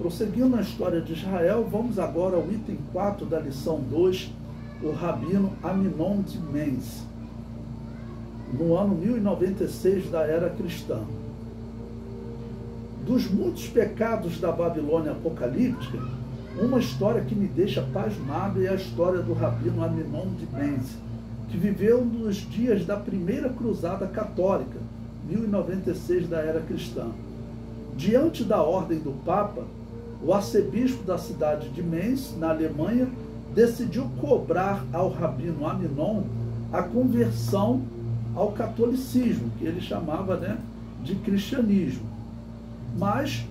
Prosseguindo na história de Israel, vamos agora ao item 4 da lição 2, o rabino Aminon de Mens, no ano 1096 da era cristã. Dos muitos pecados da Babilônia apocalíptica, uma história que me deixa pasmado é a história do rabino Aminon de Mens, que viveu nos dias da primeira cruzada católica, 1096 da era cristã. Diante da ordem do Papa, o arcebispo da cidade de Mens, na Alemanha, decidiu cobrar ao rabino Aminon a conversão ao catolicismo, que ele chamava, de cristianismo. Mas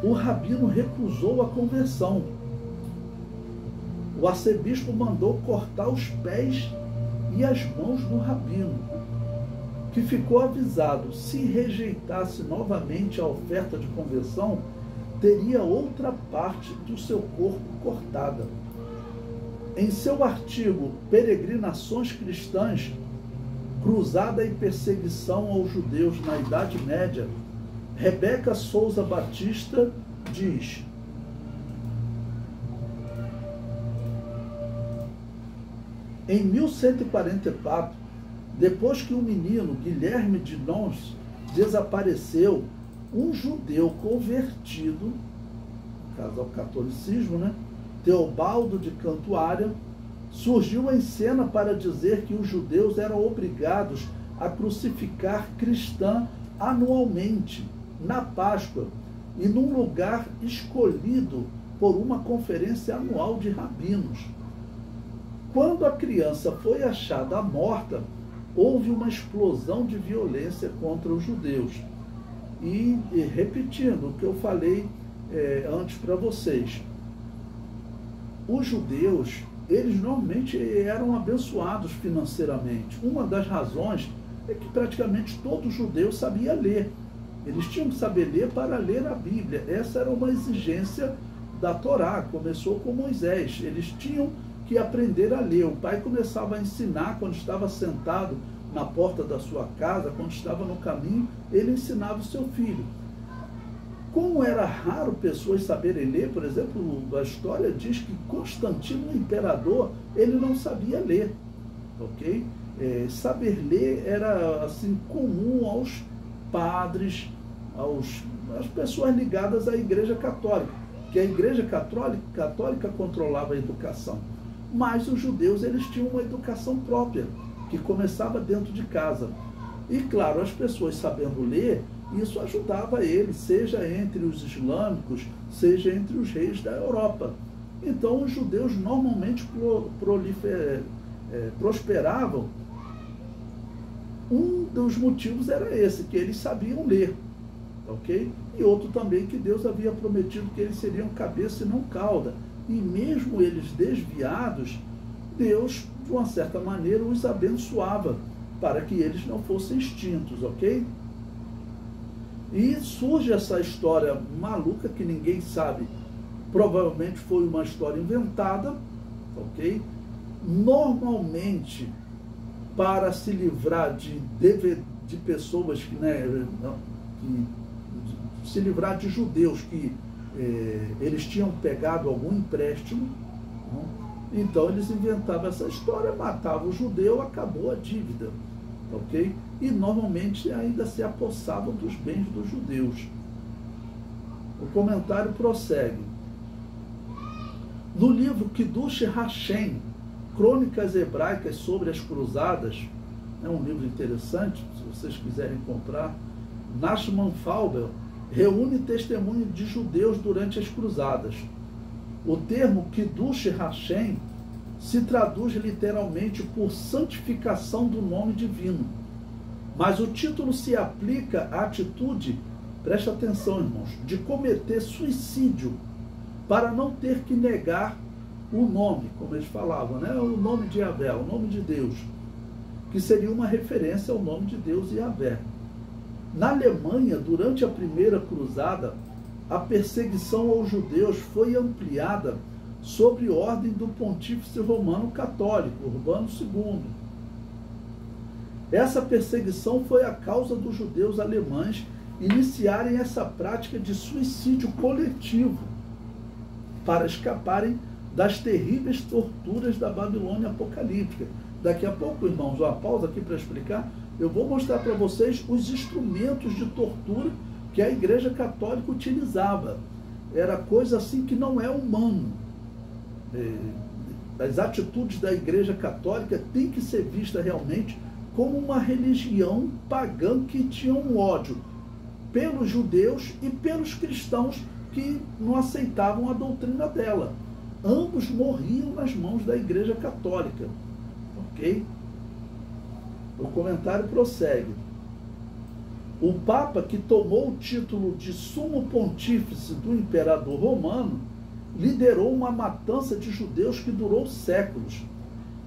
o rabino recusou a conversão. O arcebispo mandou cortar os pés e as mãos do rabino, que ficou avisado: se rejeitasse novamente a oferta de conversão, teria outra parte do seu corpo cortada. Em seu artigo Peregrinações Cristãs, Cruzada e Perseguição aos Judeus na Idade Média, Rebeca Souza Batista diz: em 1144, depois que o menino Guilherme de Nons desapareceu, um judeu convertido, no caso ao catolicismo, Teobaldo de Cantuária, surgiu em cena para dizer que os judeus eram obrigados a crucificar cristã anualmente, na Páscoa, e num lugar escolhido por uma conferência anual de rabinos. Quando a criança foi achada morta, houve uma explosão de violência contra os judeus. E repetindo o que eu falei antes para vocês, os judeus, eles normalmente eram abençoados financeiramente. Uma das razões é que praticamente todo judeu sabia ler. Eles tinham que saber ler para ler a Bíblia. Essa era uma exigência da Torá, começou com Moisés. Eles tinham que aprender a ler. O pai começava a ensinar quando estava sentado na porta da sua casa, quando estava no caminho, ele ensinava o seu filho. Como era raro pessoas saberem ler, por exemplo, a história diz que Constantino, o imperador, ele não sabia ler, ok? Saber ler era assim comum aos padres, às pessoas ligadas à Igreja Católica, que a Igreja Católica controlava a educação. Mas os judeus, eles tinham uma educação própria, que começava dentro de casa. E claro, as pessoas sabendo ler, isso ajudava eles, seja entre os islâmicos, seja entre os reis da Europa. Então os judeus normalmente prosperavam. Um dos motivos era esse, que eles sabiam ler, ok? E outro também, que Deus havia prometido que eles seriam cabeça e não cauda. E mesmo eles desviados, Deus, de uma certa maneira, os abençoava para que eles não fossem extintos, ok? E surge essa história maluca que ninguém sabe, provavelmente foi uma história inventada, ok? Normalmente, para se livrar de pessoas que se livrar de judeus que eles tinham pegado algum empréstimo, então eles inventavam essa história, matavam o judeu, acabou a dívida, ok? E normalmente ainda se apossavam dos bens dos judeus. O comentário prossegue. No livro Kiddush Hashem, Crônicas Hebraicas sobre as Cruzadas, é um livro interessante, se vocês quiserem comprar, Nachman Faubel reúne testemunho de judeus durante as cruzadas. O termo Kiddush Hashem se traduz literalmente por santificação do nome divino. Mas o título se aplica à atitude, preste atenção, irmãos, de cometer suicídio para não ter que negar o nome, como eles falavam, o nome de Yahvé, o nome de Deus, que seria uma referência ao nome de Deus Yahvé. Na Alemanha, durante a primeira cruzada, a perseguição aos judeus foi ampliada sob ordem do pontífice romano católico, Urbano II. Essa perseguição foi a causa dos judeus alemães iniciarem essa prática de suicídio coletivo para escaparem das terríveis torturas da Babilônia apocalíptica. Daqui a pouco, irmãos, uma pausa aqui para explicar, eu vou mostrar para vocês os instrumentos de tortura que a Igreja Católica utilizava. Era coisa assim que não é humano. As atitudes da Igreja Católica têm que ser vistas realmente como uma religião pagã que tinha um ódio pelos judeus e pelos cristãos que não aceitavam a doutrina dela. Ambos morriam nas mãos da Igreja Católica. Ok? O comentário prossegue. O Papa, que tomou o título de Sumo Pontífice do Imperador Romano, liderou uma matança de judeus que durou séculos.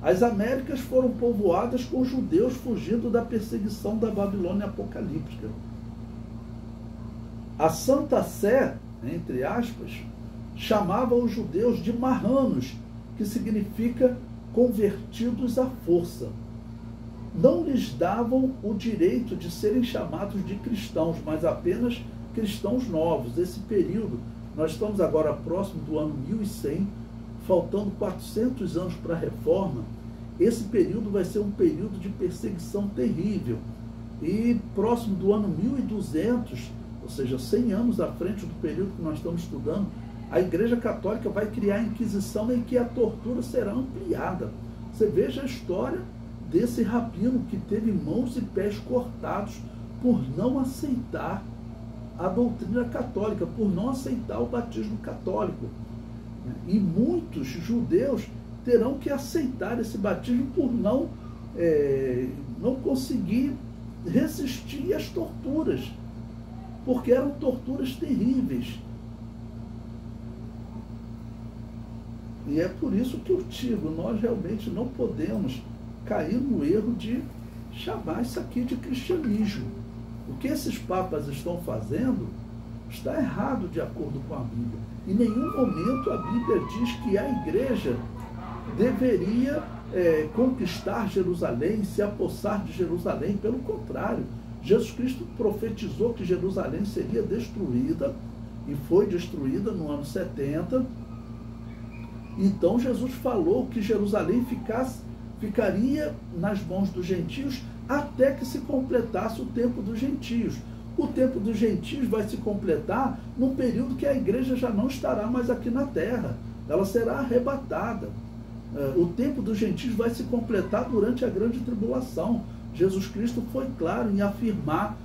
As Américas foram povoadas com judeus fugindo da perseguição da Babilônia apocalíptica. A Santa Sé, entre aspas, chamava os judeus de marranos, que significa convertidos à força. Não lhes davam o direito de serem chamados de cristãos, mas apenas cristãos novos. Esse período, nós estamos agora próximo do ano 1100, faltando 400 anos para a Reforma. Esse período vai ser um período de perseguição terrível. E próximo do ano 1200, ou seja, 100 anos à frente do período que nós estamos estudando, a Igreja Católica vai criar a Inquisição em que a tortura será ampliada. Você veja a história desse rabino que teve mãos e pés cortados por não aceitar a doutrina católica, por não aceitar o batismo católico. E muitos judeus terão que aceitar esse batismo por não conseguir resistir às torturas, porque eram torturas terríveis. E é por isso que eu digo, nós realmente não podemos cair no erro de chamar isso aqui de cristianismo. O que esses papas estão fazendo está errado de acordo com a Bíblia. Em nenhum momento a Bíblia diz que a igreja deveria conquistar Jerusalém, se apossar de Jerusalém. Pelo contrário, Jesus Cristo profetizou que Jerusalém seria destruída, e foi destruída no ano 70. Então Jesus falou que Jerusalém ficaria nas mãos dos gentios até que se completasse o tempo dos gentios. O tempo dos gentios vai se completar num período que a igreja já não estará mais aqui na terra. Ela será arrebatada. O tempo dos gentios vai se completar durante a grande tribulação. Jesus Cristo foi claro em afirmar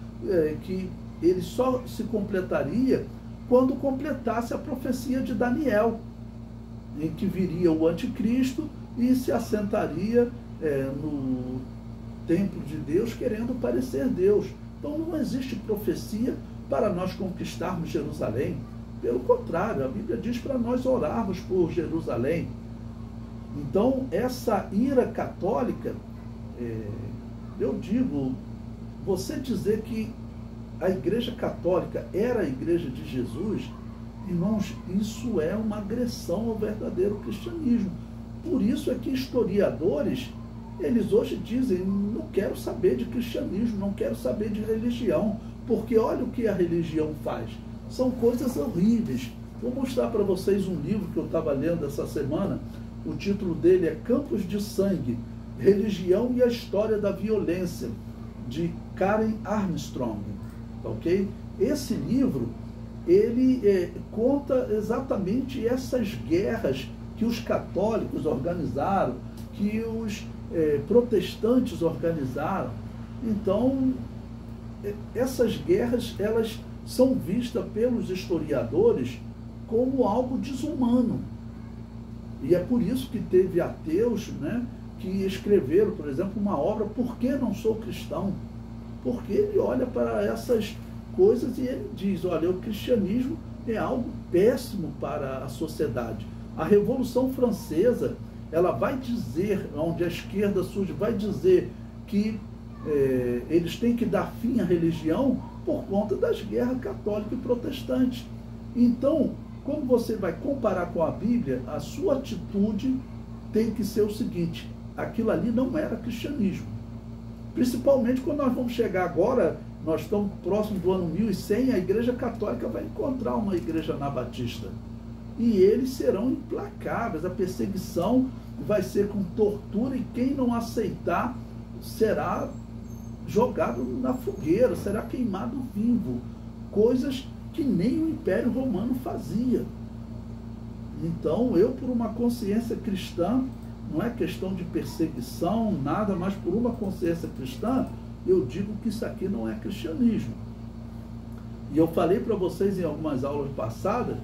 que ele só se completaria quando completasse a profecia de Daniel, em que viria o anticristo e se assentaria no templo de Deus, querendo parecer Deus. Então não existe profecia para nós conquistarmos Jerusalém. Pelo contrário, a Bíblia diz para nós orarmos por Jerusalém. Então, essa ira católica, eu digo, você dizer que a Igreja Católica era a Igreja de Jesus, irmãos, isso é uma agressão ao verdadeiro cristianismo. Por isso é que historiadores, eles hoje dizem, não quero saber de cristianismo, não quero saber de religião, porque olha o que a religião faz. São coisas horríveis. Vou mostrar para vocês um livro que eu estava lendo essa semana. O título dele é Campos de Sangue, Religião e a História da Violência, de Karen Armstrong. Ok? Esse livro, ele conta exatamente essas guerras que os católicos organizaram, que os protestantes organizaram. Então, essas guerras, elas são vistas pelos historiadores como algo desumano. E é por isso que teve ateus, que escreveram, por exemplo, uma obra, Por que não sou cristão? Porque ele olha para essas coisas e ele diz, olha, o cristianismo é algo péssimo para a sociedade. A Revolução Francesa, ela vai dizer, onde a esquerda surge, vai dizer que eles têm que dar fim à religião por conta das guerras católica e protestante. Então, quando você vai comparar com a Bíblia, a sua atitude tem que ser o seguinte: aquilo ali não era cristianismo. Principalmente quando nós vamos chegar agora nós estamos próximo do ano 1100, a Igreja Católica vai encontrar uma igreja anabatista. E eles serão implacáveis, a perseguição vai ser com tortura, e quem não aceitar será jogado na fogueira, será queimado vivo. Coisas que nem o Império Romano fazia. Então, eu, por uma consciência cristã, não é questão de perseguição, nada, mas por uma consciência cristã, eu digo que isso aqui não é cristianismo. E eu falei para vocês em algumas aulas passadas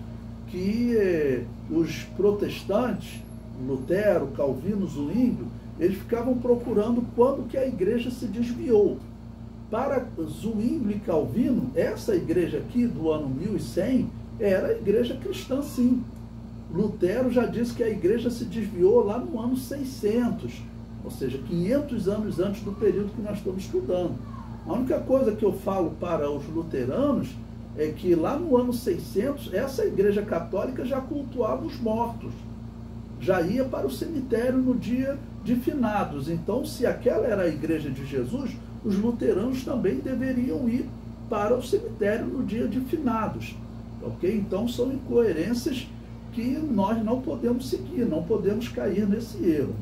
que os protestantes, Lutero, Calvino, Zwinglio, eles ficavam procurando quando que a igreja se desviou. Para Zwinglio e Calvino, essa igreja aqui do ano 1100 era a igreja cristã, sim. Lutero já disse que a igreja se desviou lá no ano 600, ou seja, 500 anos antes do período que nós estamos estudando. A única coisa que eu falo para os luteranos é que lá no ano 600, essa igreja católica já cultuava os mortos, já ia para o cemitério no dia de finados. Então, se aquela era a igreja de Jesus, os luteranos também deveriam ir para o cemitério no dia de finados. Ok? Então, são incoerências que nós não podemos seguir, não podemos cair nesse erro.